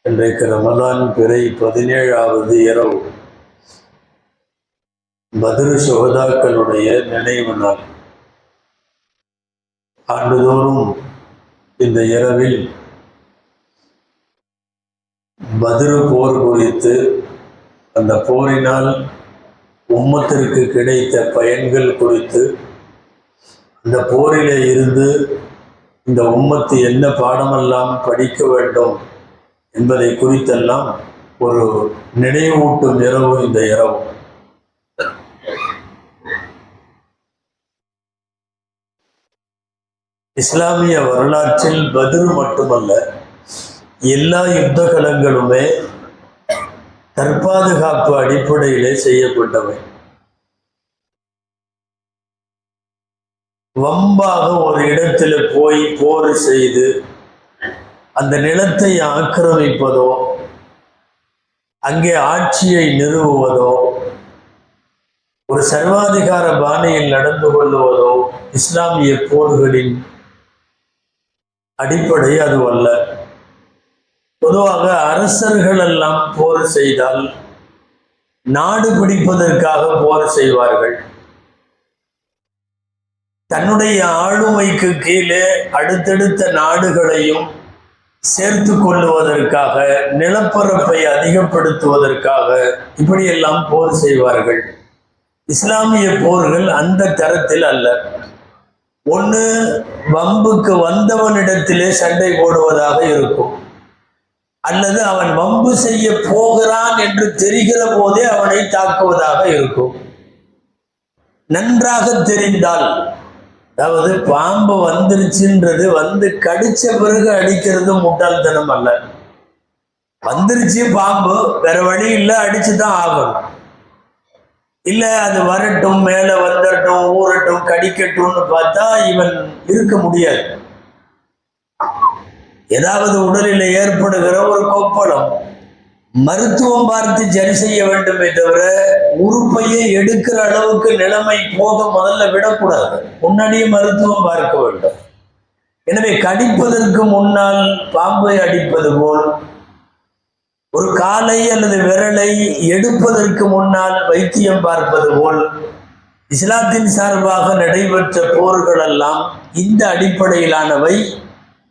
இன்றைக்கு ரமலான் பிறை 17வது இரவு, பத்ர் சுஹதாக்களுடைய நினைவு நாள். ஆண்டுதோறும் இந்த இரவில் பத்ர் போர் குறித்து, அந்த போரினால் உம்மத்திற்கு கிடைத்த பயன்கள் குறித்து, அந்த போரிலே இருந்து இந்த உம்மத்து என்ன பாடமெல்லாம் படிக்க வேண்டும் என்பதை குறித்தெல்லாம் ஒரு நினைவூட்டும் இரவு இந்த இரவு. இஸ்லாமிய வரலாற்றில் பத்ர் மட்டுமல்ல, எல்லா யுத்த களங்களுமே தற்பாதுகாப்பு அடிப்படையிலே செய்யப்பட்டவை. வம்பாக ஒரு இடத்துல போய் போர் செய்து அந்த நிலத்தை ஆக்கிரமிப்பதோ, அங்கே ஆட்சியை நிறுவுவதோ, ஒரு சர்வாதிகார பாணியில் நடந்து கொள்ளுவதோ இஸ்லாமிய போர்களின் அடிப்படை அதுவல்ல. பொதுவாக அரசர்கள் எல்லாம் போர் செய்தால் நாடு பிடிப்பதற்காக போர் செய்வார்கள். தன்னுடைய ஆளுமைக்கு கீழே அடுத்தடுத்த நாடுகளையும் சேர்த்து கொள்ளுவதற்காக, நிலப்பரப்பை அதிகப்படுத்துவதற்காக இப்படியெல்லாம் போர் செய்வார்கள். இஸ்லாமிய போர்கள் அந்த தரத்தில் அல்ல. ஒன்று வம்புக்கு வந்தவனிடத்திலே சண்டை போடுவதாக இருக்கும், அல்லது அவன் வம்பு செய்ய போகிறான் என்று தெரிகிற போதே அவனை தாக்குவதாக இருக்கும். நன்றாக தெரிந்தால், அதாவது பாம்பு வந்துருச்சுன்றது வந்து கடிச்ச பிறகு அடிக்கிறது முட்டாள்தனம் அல்ல. வந்துருச்சு பாம்பு, வேற வழி இல்லை, அடிச்சுதான் ஆகணும். இல்ல அது வரட்டும், மேல வந்துடட்டும், ஊறட்டும், கடிக்கட்டும்னு பார்த்தா இவன் இருக்க முடியாது. ஏதாவது உடலில் ஏற்படுகிற ஒரு கொப்பளம், மருத்துவம் பார்த்து சரி செய்ய வேண்டுமே தவிர உறுப்பையே எடுக்கிற அளவுக்கு நிலைமை போக முதல்ல விடக்கூடாது. முன்னாடியே மருத்துவம் பார்க்க வேண்டும். எனவே கடிப்பதற்கு முன்னால் பாம்பை அடிப்பது போல், ஒரு காலை அல்லது விரலை எடுப்பதற்கு முன்னால் வைத்தியம் பார்ப்பது போல், இஸ்லாத்தின் சார்பாக நடைபெற்ற போர்கள் எல்லாம் இந்த அடிப்படையிலானவை.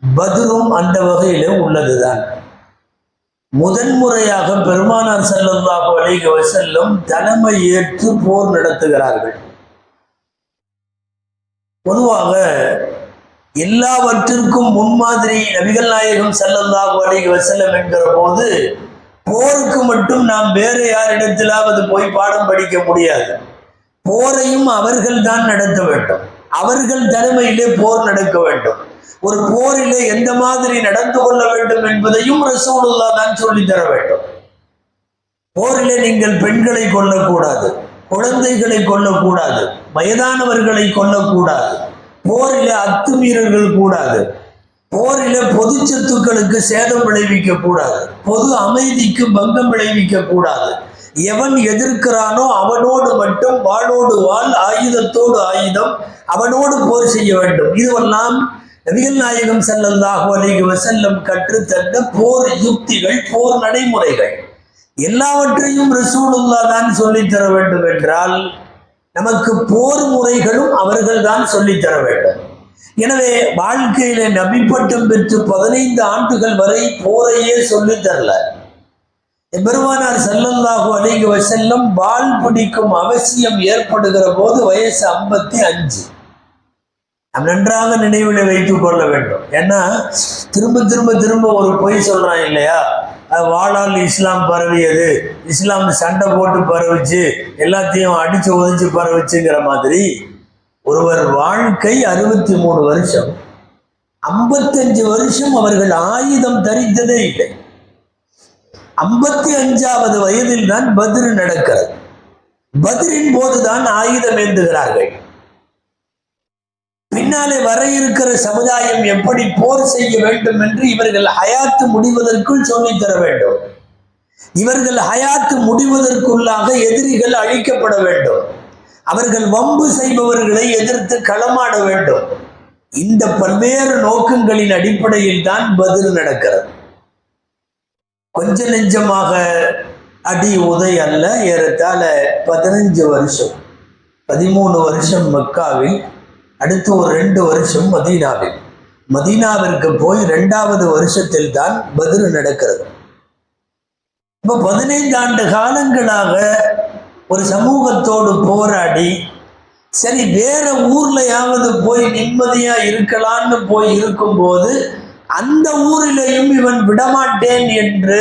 பத்ரும் அந்த வகையிலே உள்ளதுதான். முதன்முறையாக பெருமானார் ஸல்லல்லாஹு அலைஹி வஸல்லம் தலைமை ஏற்று போர் நடத்துகிறார்கள். பொதுவாக எல்லாவற்றிற்கும் முன்மாதிரி நபிகள் நாயகம் ஸல்லல்லாஹு அலைஹி வஸல்லம் என்கிற போது, போருக்கு மட்டும் நாம் வேற யாரிடத்திலாவது போய் பாடம் படிக்க முடியாது. போரையும் அவர்கள் தான் நடத்த வேண்டும். அவர்கள் தலைமையிலே போர் நடக்க வேண்டும். ஒரு போரிலே எந்த மாதிரி நடந்து கொள்ள வேண்டும் என்பதையும் ரசூலுல்லாஹ் தான் சொல்லி தர வேண்டும். போரிலே நீங்கள் பெண்களை கொல்லக்கூடாது, குழந்தைகளை கொல்லக்கூடாது, வயதானவர்களை கொல்லக்கூடாது, போரிலே அத்துமீறல்கள் கூடாது, போரிலே பொது சொத்துக்களுக்கு சேதம் விளைவிக்க கூடாது, பொது அமைதிக்கு பங்கம் விளைவிக்க கூடாது. எவன் எதிர்க்கிறானோ அவனோடு மட்டும் வாளோடு வாள், ஆயுதத்தோடு ஆயுதம், அவனோடு போர் செய்ய வேண்டும். இதுவெல்லாம் நபிகள் நாயகம் ஸல்லல்லாஹு அலைஹி வஸல்லம் கற்றுத்தந்த போர் யுக்திகள், போர் நடைமுறைகள். எல்லாவற்றையும் ரசூலுல்லாஹ் தான் சொல்லித்தர வேண்டும் என்றால், நமக்கு போர் முறைகளும் அவர்கள் தான் சொல்லித்தர வேண்டும். எனவே வாழ்க்கையில நபி பட்டம் பெற்று 15 ஆண்டுகள் வரை போரையே சொல்லித்தரல. பெருமானார் ஸல்லல்லாஹு அலைஹி வஸல்லம் வாள் பிடிக்கும் அவசியம் ஏற்படுகிற போது வயசு 55. நாம் நன்றாக நினைவில் வைத்துக் கொள்ள வேண்டும். ஏன்னா திரும்ப திரும்ப திரும்ப ஒரு பொய் சொல்றான் இல்லையா, வாளால் இஸ்லாம் பரவியது, இஸ்லாம் சண்டை போட்டு பரவிச்சு, எல்லாத்தையும் அடிச்சு ஒதிச்சு பரவிச்சுங்கிற மாதிரி. ஒருவர் வாழ்க்கை 63 வருஷம், 55 வருஷம் அவர்கள் ஆயுதம் தரித்ததே இல்லை. 55வது வயதில் தான் பத்ர் நடக்கிறது. பத்ரின் போதுதான் ஆயுதம் ஏந்துகிறார்கள். பின்னாலே வர இருக்கிற சமுதாயம் எப்படி போர் செய்ய வேண்டும் என்று இவர்கள் ஹயாத்து முடிவதற்குள் சொல்லித்தர வேண்டும். இவர்கள் ஹயாத்து முடிவதற்குள்ளாக எதிரிகள் அழிக்கப்பட வேண்டும். அவர்கள் வம்பு செய்பவர்களை எதிர்த்து களமாட வேண்டும். இந்த பல்வேறு நோக்கங்களின் அடிப்படையில் தான் பத்ர் நடக்கிறது. கொஞ்ச நெஞ்சமாக அடி உதை அல்ல, ஏறத்தாழ 15 வருஷம், 13 வருஷம் மக்காவில், அடுத்து ஒரு 2 வருஷம் மதீனாவில். மதீனாவிற்கு போய் 2வது வருஷத்தில் தான் பத்ர் நடக்கிறது. இப்போ 15 ஆண்டு காலங்களாக ஒரு சமூகத்தோடு போராடி, சரி வேற ஊர்லயாவது போய் நிம்மதியா இருக்கலான்னு போய் இருக்கும்போது அந்த ஊரிலையும் இவன் விடமாட்டேன் என்று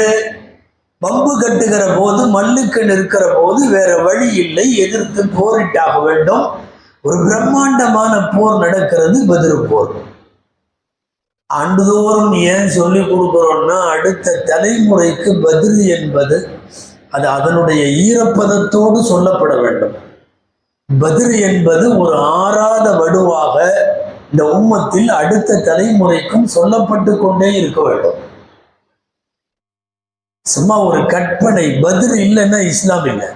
பம்பு கட்டுகிற போது, மல்லுக்கு நிற்கிற போது வேற வழி இல்லை, எதிர்த்து போரிட்டாக வேண்டும். ஒரு பிரம்மாண்டமான போர் நடக்கிறது, பத்ர் போர். ஆண்டுதோறும் ஏன் சொல்லி கொடுக்கிறோம்னா, அடுத்த தலைமுறைக்கு பத்ர் என்பது அது அதனுடைய ஈரப்பதத்தோடு சொல்லப்பட வேண்டும். பத்ர் என்பது ஒரு ஆறாத வடுவாக இந்த உம்மத்தில் அடுத்த தலைமுறைக்கும் சொல்லப்பட்டு கொண்டே இருக்க வேண்டும். சும்மா ஒரு கற்பனை. பத்ர் இல்லைன்னா இஸ்லாம் இல்லை,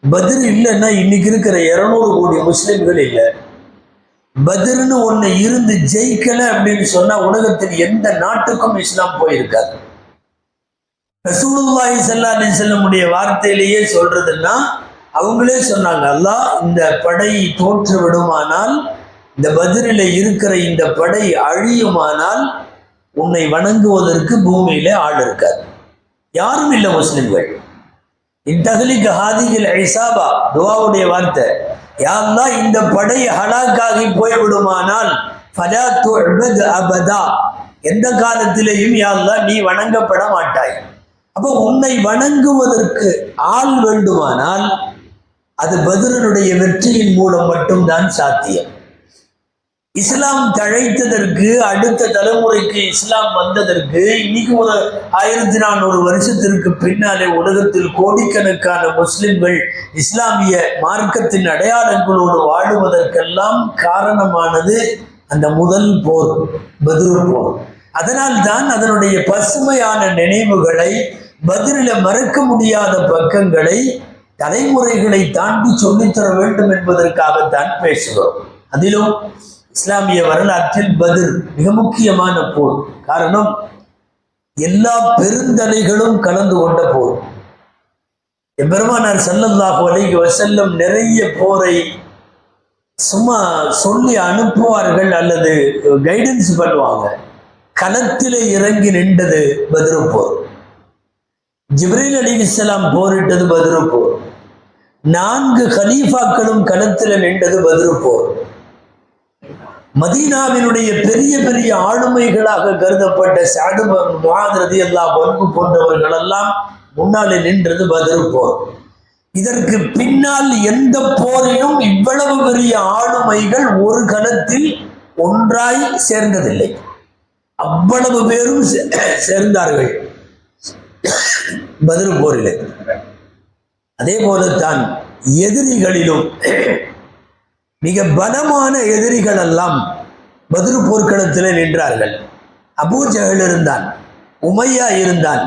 பத்ர் இல்லைன்னா இன்னைக்கு இருக்கிற 200 கோடி முஸ்லிம்கள் இல்லை. பத்ர்னு ஒண்ணு இருந்து ஜெயிக்கல அப்படின்னு சொன்னா உலகத்தில் எந்த நாட்டுக்கும் இஸ்லாம் போயிருக்காது. ரசூலுல்லாஹி ஸல்லல்லாஹு அலைஹி வஸல்லம் வார்த்தையிலேயே சொல்றதுன்னா, அவங்களே சொன்னாங்க, அல்லாஹ் இந்த படை தோற்று விடுமானால், இந்த பத்ரில இருக்கிற இந்த படை அழியுமானால் உன்னை வணங்குவதற்கு பூமியில ஆள் இருக்காது, யாரும் இல்லை முஸ்லிம்கள். இத்தகலிக்கு ஹாதிகள் ஐசாபா துவாவுடைய வார்த்தை, யா அல்லாஹ் இந்த படை ஹலாக்காகி போய்விடுமானால் ஃபலா துஅபத் அபதா, எந்த காலத்திலேயும் யா அல்லாஹ் நீ வணங்கப்பட மாட்டாய். அப்போ உன்னை வணங்குவதற்கு ஆள் வேண்டுமானால் அது பத்ரனுடைய வெற்றியின் மூலம் மட்டும்தான் சாத்தியம். இஸ்லாம் தழைத்ததற்கு, அடுத்த தலைமுறைக்கு இஸ்லாம் வந்ததற்கு, இன்னைக்கு ஒரு 1400 வருஷத்திற்கு பின்னாலே உலகத்தில் கோடிக்கணக்கான முஸ்லிம்கள் இஸ்லாமிய மார்க்கத்தின் அடையாளங்களோடு வாழுவதற்கெல்லாம் காரணமானது அந்த முதல் போர், பத்ர் போர். அதனால் தான் அதனுடைய பசுமையான நினைவுகளை, பத்ரில மறக்க முடியாத பக்கங்களை தலைமுறைகளை தாண்டி சொல்லித்தர வேண்டும் என்பதற்காகத்தான் பேசுகிறோம். அதிலும் இஸ்லாமிய வரலாற்றில் பத்ர் மிக முக்கியமான போர். காரணம், எல்லா பெருந்தலைகளும் கலந்து கொண்ட போர். பெருமானார் ஸல்லல்லாஹு அலைஹி வஸல்லம் நிறைய போரை சும்மா சொல்லி அனுப்புவார்கள் அல்லது கைடன்ஸ் பண்ணுவாங்க. களத்திலே இறங்கி நின்றது பத்ர் போர். ஜிப்ரீல் அலைஹிஸ்ஸலாம் போரிட்டது பத்ர் போர். 4 கலீஃபாக்களும் களத்தில் நின்றது பத்ர் போர். மதீனாவினுடைய பெரிய பெரிய ஆளுமைகளாக கருதப்பட்ட சஅத் இப்னு முஆத் ரலியல்லாஹு அன்ஹு போன்றவர்கள் எல்லாம் முன்னாலே நின்றது பத்ர் போர். இதற்கு பின்னால் எந்த போரிலும் இவ்வளவு பெரிய ஆளுமைகள் ஒரு களத்தில் ஒன்றாய் சேர்ந்ததில்லை. அவ்வளவு பேரும் சேர்ந்தார்கள் பத்ர் போரிலே. அதே போலத்தான் எதிரிகளிலும் மிக பலமான எதிரிகள் எல்லாம் பத்ர் போர்க்களத்தில் நின்றார்கள். அபூ ஜஹல் இருந்தான், உமையா இருந்தான்,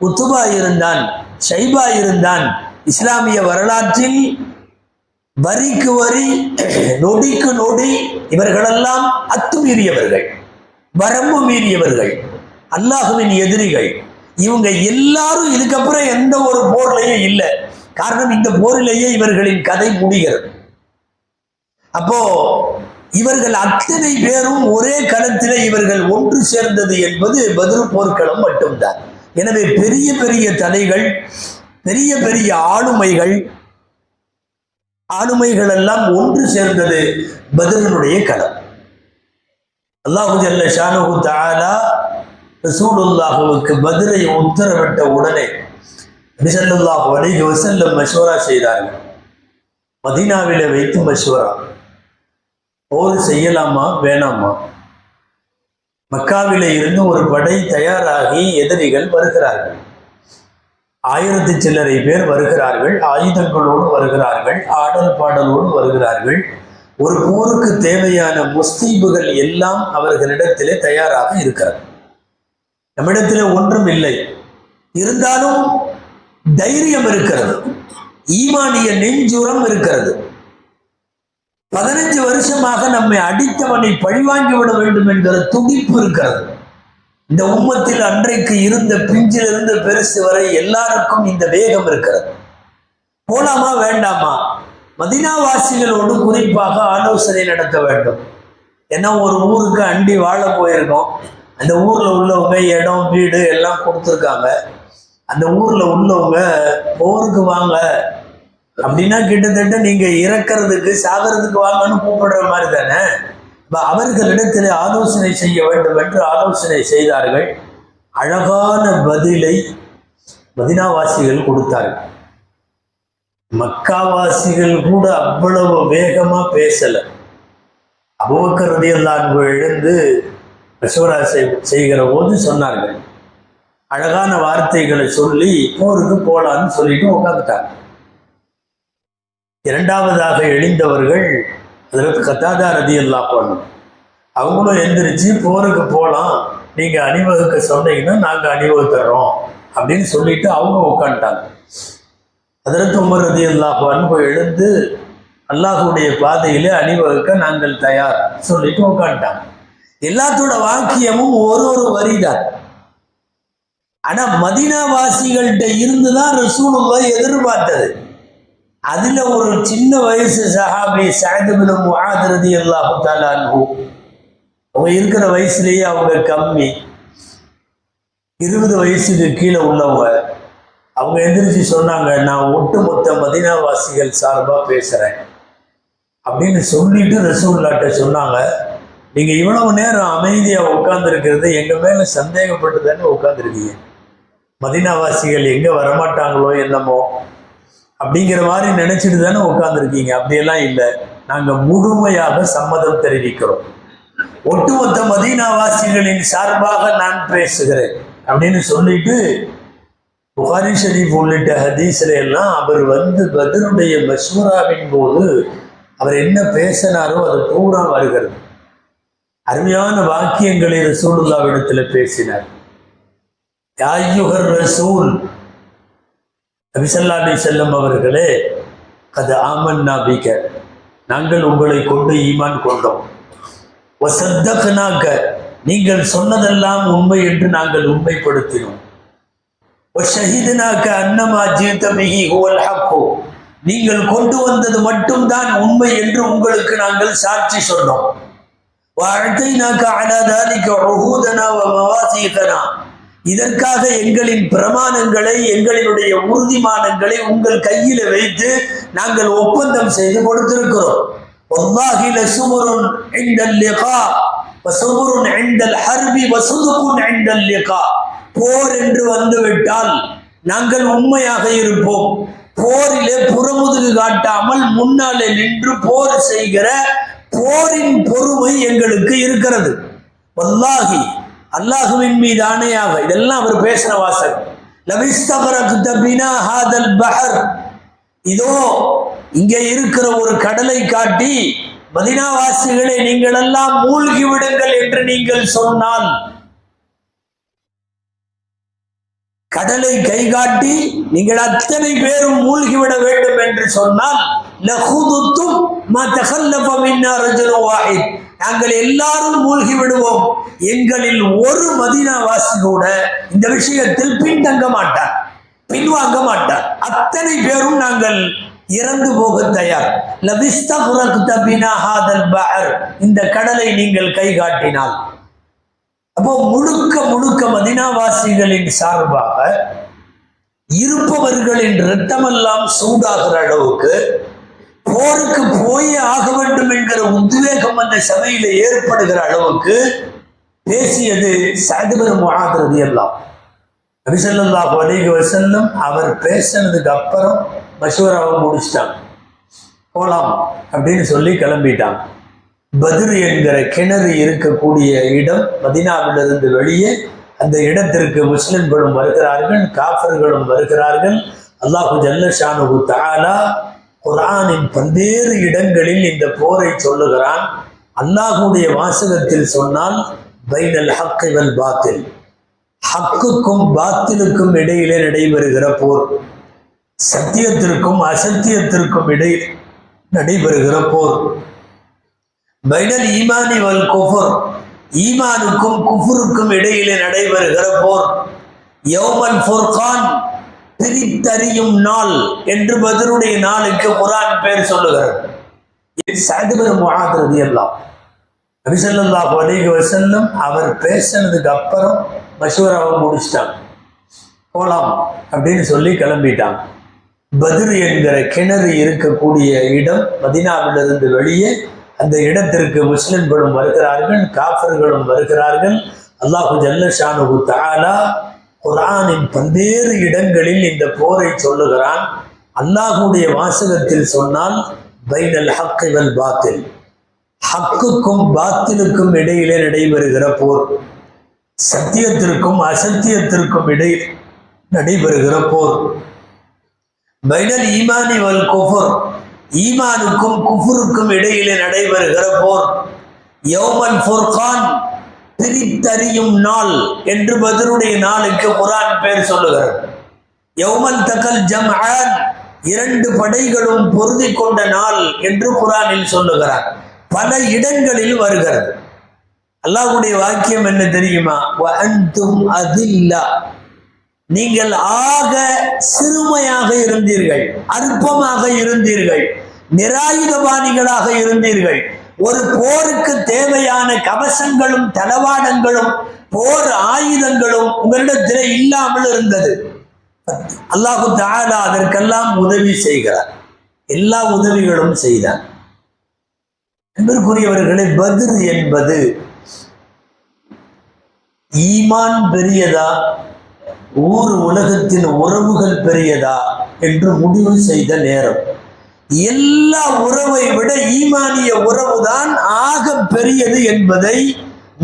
உத்பா இருந்தான், ஷைபா இருந்தான். இஸ்லாமிய வரலாற்றில் வரிக்கு வரி, நொடிக்கு நொடி இவர்களெல்லாம் அத்துமீறியவர்கள், வரம்பு மீறியவர்கள், அல்லாஹுவின் எதிரிகள். இவங்க எல்லாரும் இதுக்கப்புறம் எந்த ஒரு போர்லையும் இல்லை. காரணம், இந்த போரிலேயே இவர்களின் கதை முடிகிறது. அப்போ இவர்கள் அத்தனை பேரும் ஒரே களத்திலே இவர்கள் ஒன்று சேர்ந்தது என்பது பத்ர் போர்க்களம் மட்டும்தான். எனவே பெரிய பெரிய தலைகள், பெரிய பெரிய ஆளுமைகள் எல்லாம் ஒன்று சேர்ந்தது பத்ரனுடைய களம். அல்லாஹு ஜல்ல ஷானஹு தஆலா ரசூலுல்லாஹுவுக்கு பத்ரை உத்தரவிட்ட உடனே நபி ஸல்லல்லாஹு அலைஹி வஸல்லம் மஷ்வரா செய்தார்கள். மதீனாவிலே வைத்து மஷ்வரா, போர் செய்யலாமா வேணாமா? மக்காவிலே இருந்து ஒரு படை தயாராகி எதிரிகள் வருகிறார்கள். 1000 சில்லறை பேர் வருகிறார்கள், ஆயுதங்களோடு வருகிறார்கள், ஆடல் பாடலோடு வருகிறார்கள். ஒரு போருக்கு தேவையான முஸ்தீபுகள் எல்லாம் அவர்களிடத்திலே தயாராக இருக்கிறது. நம்மிடத்திலே ஒன்றும் இல்லை, இருந்தாலும் தைரியம் இருக்கிறது, ஈமானிய நெஞ்சுரம் இருக்கிறது. 15 வருஷமாக நம்மை அடித்தவனை பழிவாங்கி விட வேண்டும் என்கிற துடிப்பு இருக்கிறது. இந்த உம்மத்தில் அன்றைக்கு இருந்த பிஞ்சிலிருந்து பெருசு வரை எல்லாருக்கும் இந்த வேகம் இருக்கிறது. போலாமா வேண்டாமா? மதீனாவாசிகளோடு குறிப்பாக ஆலோசனை நடத்த வேண்டும். ஏன்னா ஒரு ஊருக்கு அண்டி வாழ போயிருக்கோம். அந்த ஊர்ல உள்ளவங்க இடம் வீடு எல்லாம் கொடுத்துருக்காங்க. அந்த ஊர்ல உள்ளவங்க போருக்கு வாங்க அப்படின்னா கிட்டத்தட்ட நீங்க இறக்கிறதுக்கு சாகிறதுக்கு வாங்கன்னு கூப்பிடுற மாதிரி தானே. அவர்களிடத்தில் ஆலோசனை செய்ய வேண்டும் என்று ஆலோசனை செய்தார்கள். அழகான பதிலை மதீனாவாசிகள் கொடுத்தார்கள். மக்காவாசிகள் கூட அவ்வளவு வேகமா பேசல. அபூபக்கர் ரலியல்லாஹு அன்ஹு எழுந்து மஷூரா செய்கிற போது சொன்னார்கள். அழகான வார்த்தைகளை சொல்லி போருக்கு போலான்னு சொல்லிட்டு உட்காந்துட்டாங்க. இரண்டாவதாக எழுந்தவர்கள் ஹஜ்ரத் கத்தாதா ரலியல்லாஹு அன்ஹு, அவங்களும் எந்திரிச்சு போருக்கு போகலாம், நீங்க அணிவகுக்க சொன்னீங்கன்னா நாங்க அணிவகுத்துறோம் அப்படின்னு சொல்லிட்டு அவங்க உட்காந்துட்டாங்க. ஹஜ்ரத் உமர் ரலியல்லாஹு அன்ஹு எழுந்து அல்லாஹ்வுடைய பாதையிலே அணிவகுக்க நாங்கள் தயார் சொல்லிட்டு உட்காந்துட்டாங்க. எல்லாத்தோட வாக்கியமும் ஒரு வரிதான். ஆனா மதீனாவாசிகள்கிட்ட இருந்துதான் ரசூலுல்லாஹ் எதிர்பார்த்தது. அதுல ஒரு சின்ன வயசு சஹாபி சஅத் இப்னு முஆத் ரலியல்லாஹு தஆலா அன்ஹு, அவங்க இருக்கிற வயசுலேயே அவங்க கம்மி, 20 வயசுக்கு கீழே உள்ளவங்க. அவங்க எந்திரிச்சு சொன்னாங்க, நான் ஒட்டுமொத்த மதீனாவாசிகள் சார்பா பேசுறேன் அப்படின்னு சொல்லிட்டு ரசூலுல்லாஹ்ட்ட சொன்னாங்க, நீங்க இவ்வளவு நேரம் அமைதியா உட்கார்ந்துருக்கிறது எங்க மேல சந்தேகப்பட்டு தானே உட்கார்ந்துருக்கீங்க. மதீனாவாசிகள் எங்க வரமாட்டாங்களோ என்னமோ அப்படிங்கிற மாதிரி நினைச்சிட்டு தானே உட்கார்ந்துருக்கீங்க. அப்படியெல்லாம் இல்லை, நாங்க முழுமையாக சம்மதம் தெரிவிக்கிறோம். ஒட்டுமொத்த மதீனாவாசிகளின் சார்பாக நான் பேசுகிறேன் அப்படின்னு சொல்லிட்டு புகாரி ஷரீஃப் உள்ளிட்ட ஹதீஸ்ல எல்லாம் அவர் பத்ருடைய மஷ்வராவின் போது அவர் என்ன பேசினாரோ அது பூரா வருகிறது. அருமையான வாக்கியங்களை ரசூலுல்லாஹ்விடத்துல பேசினார். யா அய்யுஹர் ரசூல், நபி ஸல்லல்லாஹு அலைஹி வஸல்லம் அவர்களே, கத் ஆமன்னா பிக, நாங்கள் உங்களை கொண்டு ஈமான் கொண்டோம். வஸத்தக்னாக, நீங்கள் சொன்னதெல்லாம் உண்மை என்று நாங்கள் உண்மைப்படுத்தினோம். வஷஹித்னாக அன்னமா ஜீத பிஹி ஹுவல் ஹக், நீங்கள் கொண்டு வந்தது மட்டும்தான் உண்மை என்று உங்களுக்கு நாங்கள் சாட்சி சொன்னோம். வஅதைனாக அலா தாலிக உஹூதனா வ மவாசீகனா, இதற்காக எங்களின் பிரமாணங்களை எங்களினுடைய உறுதிமானங்களை உங்கள் கையில வைத்து நாங்கள் ஒப்பந்தம் செய்து கொடுத்திருக்கிறோம். வல்லாஹி லஸுபுருன் இன்தல் லிகா வஸுபுருன் இன்தல் ஹர்பி வஸுதுகுன் இன்தல் லிகா, போர் என்று வந்துவிட்டால் நாங்கள் உண்மையாக இருப்போம். போரிலே புறமுதுகு காட்டாமல் முன்னாலே நின்று போர் செய்கிற போரின் பொறுமை எங்களுக்கு இருக்கிறது. வல்லாஹி, அல்லாஹுவின் மீது ஆணையாக, இதெல்லாம் அவர் பேசின வாசகம். லவிஸ்தகரக்த பினா ஹாதல் பஹர், இதோ இங்கே இருக்கிற ஒரு கடலை காட்டி மதீனாவாசிகளே நீங்கள் எல்லாம் மூழ்கி விடுங்கள் என்று நீங்கள் சொன்னால், கடலை கை காட்டி நீங்கள் அத்தனை பேரும் மூழ்கிவிட வேண்டும் என்று சொன்னால், லஹுதுத்தும் மா தகல்லஃப மின்னா ரஜுலுன் வாஹித், நாங்கள் எல்லாரும் மூழ்கி விடுவோம், எங்களில் ஒரு மதீனாவாசி கூட இந்த விஷயத்தில் பின்தங்க மாட்டார், பின்வாங்க மாட்டார், அத்தனை பேரும் நாங்கள் இறந்து போக தயார். லவிஸ்தக்ரக்த பினா ஹாதல் பஹர், இந்த கடலை நீங்கள் கை காட்டினால். அப்போ முழுக்க முழுக்க மதீனாவாசிகளின் சார்பாக இருப்பவர்களின் இரத்தமெல்லாம் சூடாகிற அளவுக்கு போருக்கு போயே ஆக வேண்டும் என்கிற உத்வேகம் அந்த சபையில ஏற்படுகிற அளவுக்கு பேசியது சஅத் இப்னு முஆத் ரலியல்லாஹு அன்ஹு. நபி ஸல்லல்லாஹு அலைஹி வஸல்லம் அவர் பேசினதுக்கு அப்புறம் மஷூராவை முடிச்சிட்டாங்க, போலாம் அப்படின்னு சொல்லி கிளம்பிட்டாங்க. பத்ர் என்கிற கிணறு இருக்கக்கூடிய இடம் மதீனாவிலிருந்து வெளியே, அந்த இடத்திற்கு முஸ்லிம்களும் வருகிறார்கள், காஃபிர்களும் வருகிறார்கள். அல்லாஹு ஜல்ல ஷானுஹு தஆலா குர்ஆனின் பல்வேறு இடங்களில் இந்த போரை சொல்லுகிறான். அல்லாஹுடைய வாசகத்தில் சொன்னால் பைனல் ஹக் வல் பாத்தில், ஹக்குக்கும் பாத்திலுக்கும் இடையிலே நடைபெறுகிற போர், சத்தியத்திற்கும் அசத்தியத்திற்கும் இடையில் நடைபெறுகிற போர். பைனல் ஈமானி வல் குஃபர், ஈமானுக்கும் குஃபுருக்கும் இடையிலே நடைபெறுகிற போர். யௌமல் ஃபுர்கான், பிரித்தறியும் நாள் என்று பத்ருடைய நாளுக்கு குர்ஆன் பேர் சொல்லுகிறது. சஅத் பின் முஆத் ரலியல்லாஹு நபி ஸல்லல்லாஹு அலைஹி வஸல்லம் அவர் பேசினதுக்கு அப்புறம் மஷூராவை முடிச்சிட்டாங்க. போலாம் அப்படின்னு சொல்லி கிளம்பிட்டாங்க. பத்ர் என்கிற கிணறு இருக்கக்கூடிய இடம் மதீனாவிலிருந்து வெளியே. அந்த இடத்திற்கு முஸ்லிம்களும் வருகிறார்கள், காஃபிர்களும் வருகிறார்கள். அல்லாஹு ஜல்ல ஷானுஹு தஆலா குர்ஆனின் பல்வேறு இடங்களில் இந்த போரை சொல்லுகிறான். அல்லாஹுடைய வாசகத்தில் சொன்னால் பைனல் ஹக்கி வல் பாத்தில், ஹக்குக்கும் பாத்திலுக்கும் இடையிலே நடைபெறுகிற போர், சத்தியத்திற்கும் அசத்தியத்திற்கும் இடையில் நடைபெறுகிற போர். பைனல் ஈமானி வல் குஃபுர், ஈமானுக்கும் குஃபுருக்கும் இடையிலே நடைபெறுகிற போர். யௌமல் ஃபுர்கான், பிரித்தறியும் நாள் என்று பத்ருடைய நாளுக்கு குர்ஆன் பேர் சொல்லுகிறது. யௌமல் தகல் ஜம்ஆன், இரண்டு படைகளும் பொருதி கொண்ட நாள் என்று குர்ஆனில் சொல்லுகிறார். பல இடங்களில் வருகிறது. அல்லாஹ்வுடைய வாக்கியம் என்ன தெரியுமா? வஅன்தும் அதில்லா, நீங்கள் ஆக சிறுமையாக இருந்தீர்கள், அற்பமாக இருந்தீர்கள், நிராயுதபாணிகளாக இருந்தீர்கள். ஒரு போருக்கு தேவையான கவசங்களும் தளவாடங்களும் போர் ஆயுதங்களும் உங்களிடத்திலே இல்லாமல் இருந்தது. அல்லாஹு தஆலா அதற்கெல்லாம் உதவி செய்கிறார். எல்லா உதவிகளும் செய்தார். அன்பிற்குரியவர்களே, பத்ர் என்பது ஈமான் பெரியதா, ஊர் உலகத்தின் உறவுகள் பெரியதா என்று முடிவு செய்த நேரம். எல்லா உறவை விட ஈமானிய உறவுதான் ஆக பெரியது என்பதை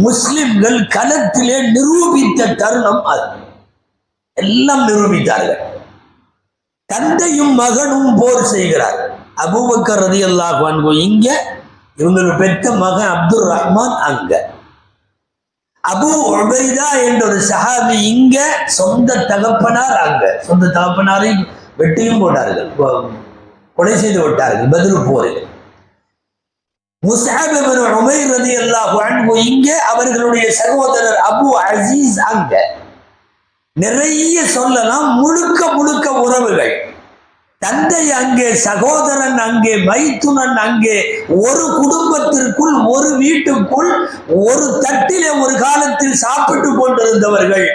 முஸ்லிம்கள் களத்திலே நிரூபித்த தருணம் அது. எல்லாம் நிரூபித்தார்கள். தந்தையும் மகனும் போர் செய்கிறார். அபூபக்கர் ரலியல்லாஹு அன்ஹு இங்க, இவங்க பெற்ற மகன் அப்துல் ரஹ்மான் அங்க, அபு உபைதா என்ற ஒரு சஹாபி இங்க, சொந்த தகப்பனார் அங்க. சொந்த தகப்பனாரை வெட்டியும் போட்டார்கள், கொலை செய்து விட்டார்கள் பத்ர் போரில். முஸ்அப் இப்னு உமைர் ரலியல்லாஹு அன்ஹு இங்க, அவர்களுடைய சகோதரர் அபு அசீஸ் அங்க. நிறைய சொல்லலாம். முழுக்க முழுக்க உறவுகள். தந்தை அங்கே, சகோதரன் அங்கே, மைத்துனன் அங்கே. ஒரு குடும்பத்திற்குள், ஒரு வீட்டுக்குள், ஒரு தட்டிலே ஒரு காலத்தில் சாப்பிட்டு கொண்டிருந்தவர்கள்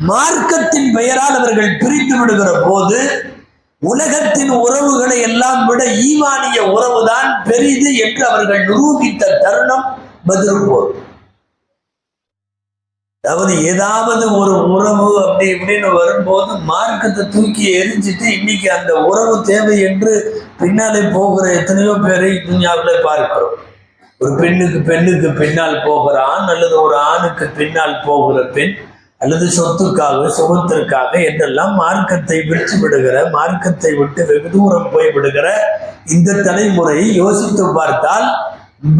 மார்க்கத்தின் பெயரால் அவர்கள் பிரித்து விடுகிற போது உலகத்தின் உறவுகளை எல்லாம் விட ஈமானிய உறவுதான் பெரிது என்று அவர்கள் நிரூபித்த தருணம் பத்ர் போர். அதாவது ஏதாவது ஒரு உறவு அப்படி இப்படின்னு வரும்போது மார்க்கத்தை தூக்கி எரிஞ்சிட்டு இன்னைக்கு அந்த உறவு தேவை என்று பின்னாலே போகிற எத்தனையோ பேரை துன்யாவிலே பார்க்கிறோம். ஒரு பெண்ணுக்கு பின்னால் போகிற ஆண், அல்லது ஒரு ஆணுக்கு பின்னால் போகிற பெண், அல்லது சொத்துக்காக சுகத்திற்காக என்றெல்லாம் மார்க்கத்தை விட்டு விடுகிற, மார்க்கத்தை விட்டு வெகு தூரம் போய் விடுகிற இந்த தலைமுறையை யோசித்து பார்த்தால்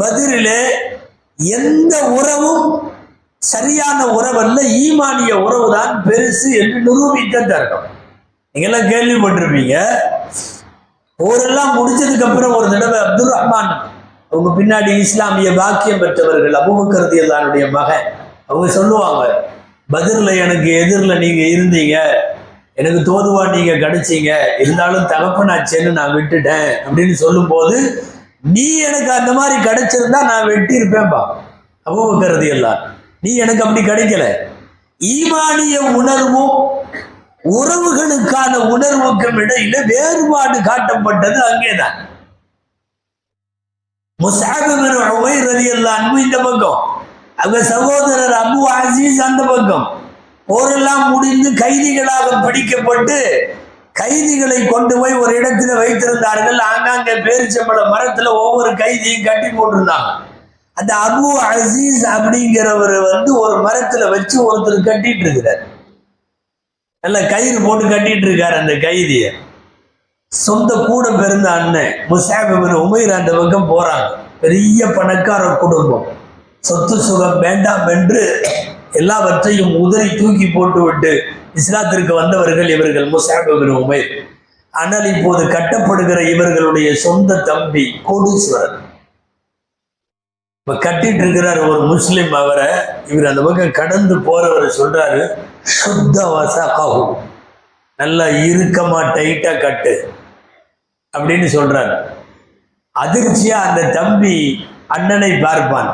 பத்ரிலே எந்த உறவும் சரியான உறவல்ல, ஈமானிய உறவு தான் பெருசு என்று நிரூபித்த தருணம். நீங்கெல்லாம் கேள்விப்பட்டிருப்பீங்க. போரெல்லாம் முடிச்சதுக்கு அப்புறம் ஒரு தடவை அப்துல் ரஹ்மான், அவங்க பின்னாடி இஸ்லாமிய பாக்கியம் பெற்றவர்கள், அபூபக்கர் ரலியல்லாஹுடைய மகன், அவங்க சொல்லுவாங்க, பத்ர்ல எனக்கு எதிரில் நீங்க இருந்தீங்க, எனக்கு தோதுவா நீங்க கிடைச்சீங்க, இருந்தாலும் தகப்பனாச்சேன்னு நான் விட்டுட்டேன் அப்படின்னு சொல்லும் போது, நீ எனக்கு அந்த மாதிரி கிடைச்சிருந்தா நான் வெட்டி இருப்பேன்பா அபூபக்கர் ரலியல்லாஹு, நீ எனக்கு அப்படி கிடைக்கல. ஈமானிய உணர்வும் உறவுகளுக்கான உணர்வுக்கும் இடையில வேறுபாடு காட்டப்பட்டது அங்கேதான். முஸ்அப் இப்னு உமைர் ரலியல்லாஹு அன்ஹு இந்த பக்கம், அவங்க சகோதரர் அபு அசீஸ் அந்த பக்கம். போரெல்லாம் முடிந்து கைதிகளாக பிடிக்கப்பட்டு கைதிகளை கொண்டு போய் ஒரு இடத்துல வைத்திருந்தார்கள். ஆங்காங்கே பேரிச்சம்பழ மரத்துல ஒவ்வொரு கைதியும் கட்டி போட்டிருந்தாங்க. அந்த அபு அசீஸ் அப்படிங்கிறவர் ஒரு மரத்துல வச்சு ஒருத்தர் கட்டிட்டு இருக்கிறார். நல்ல கயிறு போட்டு கட்டிட்டு இருக்காரு அந்த கைதிய. சொந்த கூட பிறந்த அண்ணன் முஸ்அப் இப்னு உமைர் அந்த பக்கம் போறாங்க. பெரிய பணக்கார குடும்பம், சொத்து சுகம் வேண்டாம் என்று எல்லாவற்றையும் உதறி தூக்கி போட்டு விட்டு இஸ்லாத்திற்கு வந்தவர்கள் இவர்கள் முஸ்அப் இப்னு உமைர். ஆனால் இப்போது கட்டப்படுகிற இவர்களுடைய சொந்த தம்பி கோடீஸ்வரன். இப்ப கட்டிட்டு இருக்கிறார் ஒரு முஸ்லிம். அவரை இவர் அந்த பக்கம் கடந்து போறவர் சொல்றாரு, சுத்த வசகாஹு, நல்லா இறுக்கமா டைட்டா கட்டு அப்படின்னு சொல்றாரு. அதிர்ச்சியா அந்த தம்பி அண்ணனை பார்ப்பான்.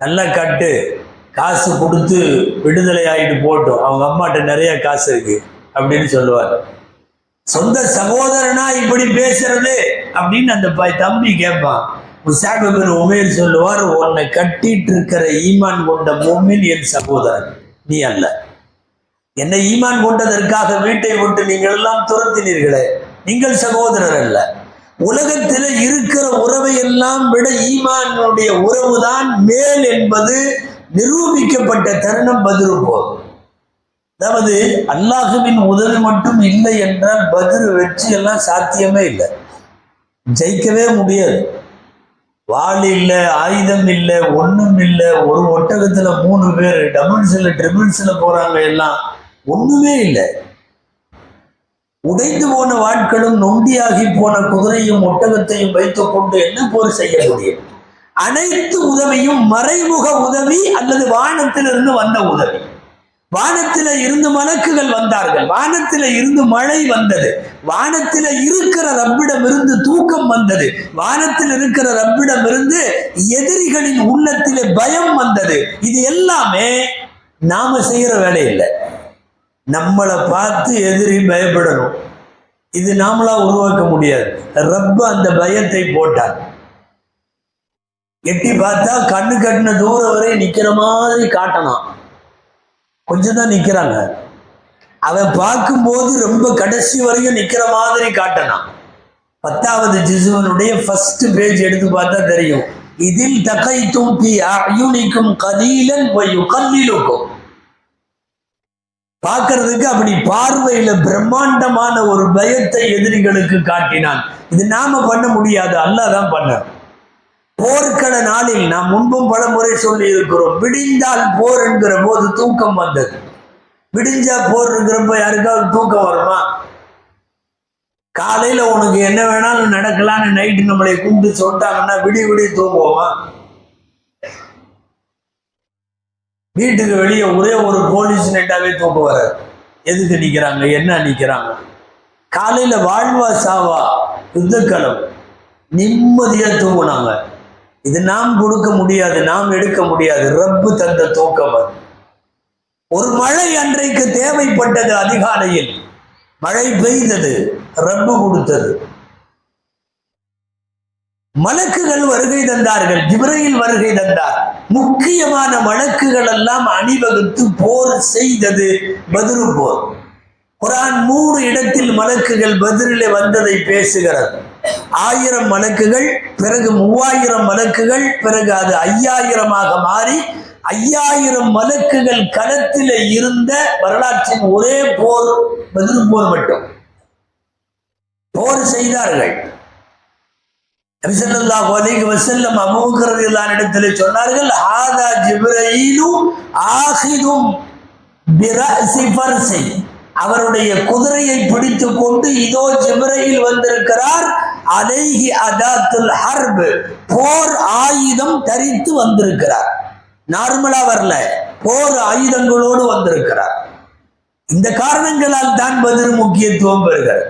நல்லா கட்டு, காசு கொடுத்து விடுதலை ஆகிட்டு போட்டோம், அவங்க அம்மாட்ட நிறைய காசு இருக்கு அப்படின்னு சொல்லுவார். சொந்த சகோதரனா இப்படி பேசுறது அப்படின்னு அந்த தம்பி கேட்பான். முஸஅப் இப்னு உமைர் சொல்லுவார், உன்னை கட்டிட்டு இருக்கிற ஈமான் கொண்ட மூமின் என் சகோதரன், நீ அல்ல. என்னை ஈமான் கொண்டதற்காக வீட்டை விட்டு நீங்கள் எல்லாம் துரத்தினீர்களே, நீங்கள் சகோதரர் அல்ல. உலகத்தில் இருக்கிற உறவை எல்லாம் விட ஈமானுடைய உறவுதான் மேல் என்பது நிரூபிக்கப்பட்ட தருணம் பத்ர் போர். அதாவது அல்லாஹுவின் உதவி மட்டும் இல்லை என்றால் பத்ர் வெற்றி எல்லாம் சாத்தியமே இல்லை, ஜெயிக்கவே முடியாது. வாள் இல்லை, ஆயுதம் இல்லை, ஒன்றும் இல்லை. ஒரு ஒட்டகத்துல 3 பேர் டபுள்ஸ்ல ட்ரிபிள்ஸ்ல போறாங்க, எல்லாம் ஒண்ணுமே இல்லை. உடைந்து போன வாட்களும் நொண்டியாகி போன குதிரையும் ஒட்டகத்தையும் வைத்துக் கொண்டு என்ன போர் செய்ய முடியும்? அனைத்து உதவியும் மறைமுக உதவி அல்லது வானத்திலிருந்து வந்த உதவி. வானத்தில இருந்து மலக்குகள் வந்தார்கள், வானத்தில இருந்து மழை வந்தது, வானத்தில இருக்கிற ரப்பிடம் இருந்து தூக்கம் வந்தது, வானத்தில் இருக்கிற ரப்பிடம் இருந்து எதிரிகளின் உள்ளத்திலே பயம் வந்தது. இது எல்லாமே நாம செய்யற வேலை இல்லை. நம்மளை பார்த்து எதிரி பயப்படணும், இது நாமளா உருவாக்க முடியாது. ரப்ப அந்த பயத்தை போட்டார். எட்டி பார்த்தா கண்ணு கட்டின தூரம் வரை நிக்கிற மாதிரி காட்டணும், கொஞ்சம் தான் நிக்கிறாங்க. அவன் பார்க்கும்போது ரொம்ப கடைசி வரையும் நிக்கிற மாதிரி காட்டணும். 10வது ஜுஸுவனுடைய ஃபர்ஸ்ட் பேஜ் எடுத்து பார்த்தா தெரியும். இதில் தகைத்தும் ஃபீ அயுனிக்கும் கலீலன் வ யுகல்லிலுக்கும். பார்க்கறதுக்கு அப்படி பார்வையில பிரம்மாண்டமான ஒரு பயத்தை எதிரிகளுக்கு காட்டினான். இது நாம பண்ண முடியாது, அல்லாஹ் தான் பண்ண. போர்க்கள நாளில் நாம் முன்பும் பல முறை சொல்லி இருக்கிறோம், விடிந்தால் போர் என்கிற போது தூக்கம் வந்தது. விடிஞ்சா போர் இருக்கிறப்ப யாருக்காவது தூக்கம் வருமா? காலையில உனக்கு என்ன வேணாலும் நடக்கலான்னு நைட்டு நம்மளை கூப்பிட்டு சொல்லிட்டாங்கன்னா விடிய தூங்குவோமா? வீட்டுக்கு வெளியே ஒரே ஒரு போலீஸ் நைட்டாவே தூக்கம் வராது. எதுக்கு நிக்கிறாங்க, என்ன நிக்கிறாங்க? காலையில வாழ்வா சாவா யுத்தக்களம், நிம்மதியா தூங்குனாங்க. இது நாம் கொடுக்க முடியாது, நாம் எடுக்க முடியாது. ரப்பு தந்த தூக்கம். ஒரு மழை அன்றைக்கு தேவைப்பட்டது, அதிகாலையில் மழை பெய்தது, ரப்பு கொடுத்தது. மலக்குகள் வருகை தந்தார்கள், ஜிப்ரீல் வருகை தந்தார். முக்கியமான மலக்குகள் எல்லாம் அணிவகுத்து போர் செய்தது பத்ர் போர். குர்ஆன் 3 இடத்தில் மலக்குகள் பத்ரிலே வந்ததை பேசுகிறது. 1000 மலக்குகள், பிறகு 3000 மலக்குகள், பிறகு அது 5000ஆக மாறி 5000 மலக்குகள் களத்தில் இருந்த வரலாற்றின் ஒரே போர் பத்ர் போர் மட்டும். போர் செய்தார்கள். நபி ஸல்லல்லாஹு அலைஹி வஸல்லம் அபூ பக்கர் ரலியல்லாஹு அன்ஹு இடத்திலே சொன்னார்கள், ஹாதா ஜிப்ரீலு ஆகிதும் பிரஸி ஃபர்ஸி. அவருடைய குதிரையை பிடித்துக் கொண்டு இதோ ஜிப்ரீல் வந்திருக்கிறார். அலைஹி அதாத்துல் ஹர்ப், போர் ஆயுதம் தரித்து வந்திருக்கிறார். நார்மலா வரல, போர் ஆயுதங்களோடு வந்திருக்கிறார். இந்த காரணங்களால் தான் பத்ர் முக்கியத்துவம் பெறுகிறது.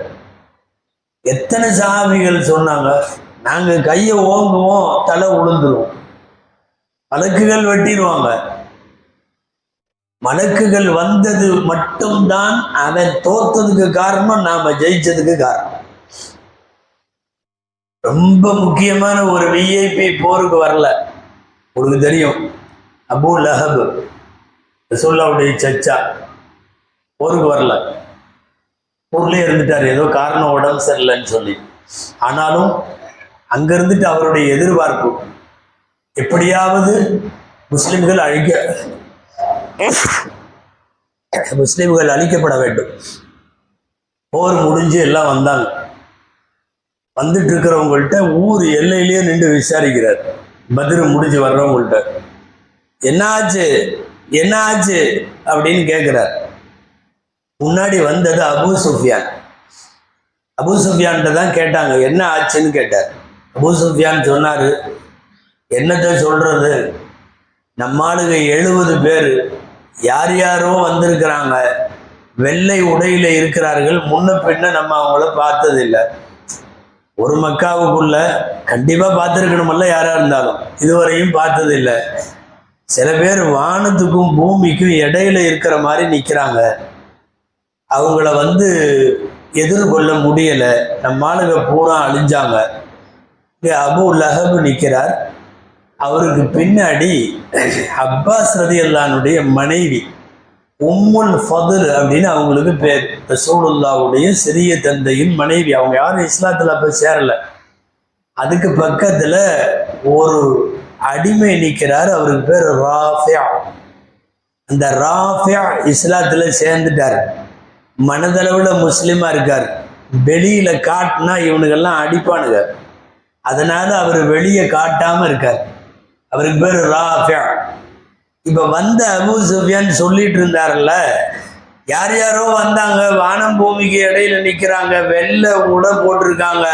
எத்தனை சஹாபிகள் சொன்னாங்க, நாங்க கையை ஓங்குவோம் தலை உளுந்துருவோம், மலக்குகள் வெட்டிடுவாங்க. மலக்குகள் வந்தது மட்டும்தான் அவன் தோத்ததுக்கு காரணம், நாம ஜெயிச்சதுக்கு காரணம். ரொம்ப முக்கியமான ஒரு விஐபி போருக்கு வரல. உங்களுக்கு தெரியும், அபூ லஹப் ரசூலுல்லாஹ்வுடைய சச்சா போருக்கு வரல, ஊர்லயே இருந்துட்டார். ஏதோ காரணம் உடம்பு சரியில்லைன்னு சொல்லி. ஆனாலும் அங்க இருந்துட்டு அவருடைய எதிர்பார்ப்பு, எப்படியாவது முஸ்லிம்கள் அழிக்கப்பட வேண்டும். போர் முடிஞ்சு எல்லாம் வந்தாங்க. வந்துட்டு இருக்கிறவங்கள்ட்ட ஊர் எல்லையிலேயே நின்று விசாரிக்கிறார். பத்ர் முடிஞ்சு வர்றவங்கள்ட்ட என்ன ஆச்சு என்ன ஆச்சு அப்படின்னு கேட்கிறார். முன்னாடி வந்தது அபூ சுஃபியான். அபூ சுஃபியான்கிட்ட தான் கேட்டாங்க, என்ன ஆச்சுன்னு கேட்டார். அபூ சுஃபியான் சொன்னாரு, என்னத்தை சொல்றது, நம்மாளுங்க 70 பேர் யார் யாரோ வந்திருக்கிறாங்க, வெள்ளை உடையில இருக்கிறார்கள், முன்ன பின்ன நம்ம அவங்கள பார்த்ததில்லை. ஒரு மக்காவுக்குள்ள கண்டிப்பா பார்த்துருக்கணுமல்ல, யாரா இருந்தாலும் இதுவரையும் பார்த்ததில்லை. சில பேர் வானத்துக்கும் பூமிக்கும் இடையில இருக்கிற மாதிரி நிற்கிறாங்க, அவங்கள எதிர்கொள்ள முடியல, நம்ம ஆளுங்க பூரா அழிஞ்சாங்க. இங்கே அபூ லஹப் நிற்கிறார், அவருக்கு பின்னாடி அப்பாஸ் ரலியல்லாஹுடைய மனைவி உம்முல் ஃபதுல் அப்படின்னு அவங்களுக்கு பேர், ரசூலுல்லாஹ்வுடைய சிறிய தந்தையின் மனைவி. அவங்க யாரும் இஸ்லாத்துல அப்ப சேரல. அதுக்கு பக்கத்துல ஒரு அடிமை நிற்கிறார், அவருக்கு பேர் ராஃபியா. அந்த ராஃபியா இஸ்லாத்துல சேர்ந்துட்டார், மனதளவுல முஸ்லிமா இருக்கார். வெளியில காட்டினா இவனுக்கெல்லாம் அடிப்பானுங்க, அதனால அவர் வெளியே காட்டாம இருக்கார். அவருக்கு பேர் ராஃபியா. இப்ப அபூ சுஃபியான் சொல்லிட்டு இருந்தார்ல, யார் யாரோ வந்தாங்க, வானம் பூமிக்கு இடையில நிக்கிறாங்க, வெள்ளை உடை போட்டிருக்காங்க,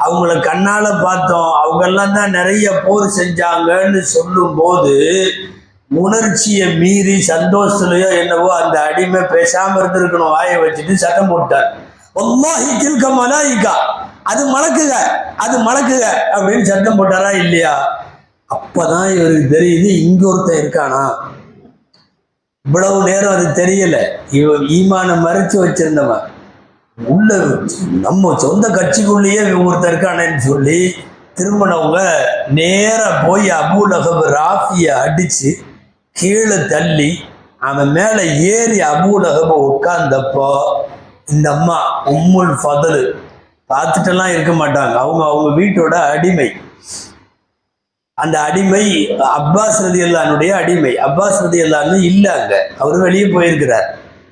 அவங்கள கண்ணால பார்த்தோம், அவங்கெல்லாம் தான் நிறைய போர் செஞ்சாங்கன்னு சொல்லும் போது உணர்ச்சியை மீறி சந்தோஷத்துலயோ என்னவோ அந்த அடிமை பேசாம இருந்திருக்கணும், வாயை வச்சுட்டு சத்தம் போட்டார், வல்லாஹி தில்க மலாயிகா, அது மலக்குக, அது மலக்குக அப்படின்னு சத்தம் போட்டாரா இல்லையா? அப்பதான் இவருக்கு தெரியுது இங்க ஒருத்தன் இருக்கானா. இவ்வளவு நேரம் அது தெரியல, இவன் ஈமான மறைச்சு வச்சிருந்தவன் உள்ள நம்ம சொந்த கட்சிக்குள்ளேயே ஒருத்தர் இருக்கானேன்னு சொல்லி திரும்பினவங்க நேரா போய் அபூ லஹப் ராஃபிய அடிச்சு கீழே தள்ளி அவன் மேல ஏறி அபூ லஹப் உட்கார்ந்தப்போ இந்த அம்மா உம்முல் ஃபதுல் பார்த்துட்டெல்லாம் இருக்க மாட்டாங்க, அவங்க வீட்டோட அடிமை. அந்த அடிமை அப்பாஸ் ரலியல்லாஹுடைய அடிமை. அப்பாஸ் ரலியல்லாஹு இல்ல, அங்க அவர் வெளியே போயிருக்கிறார்.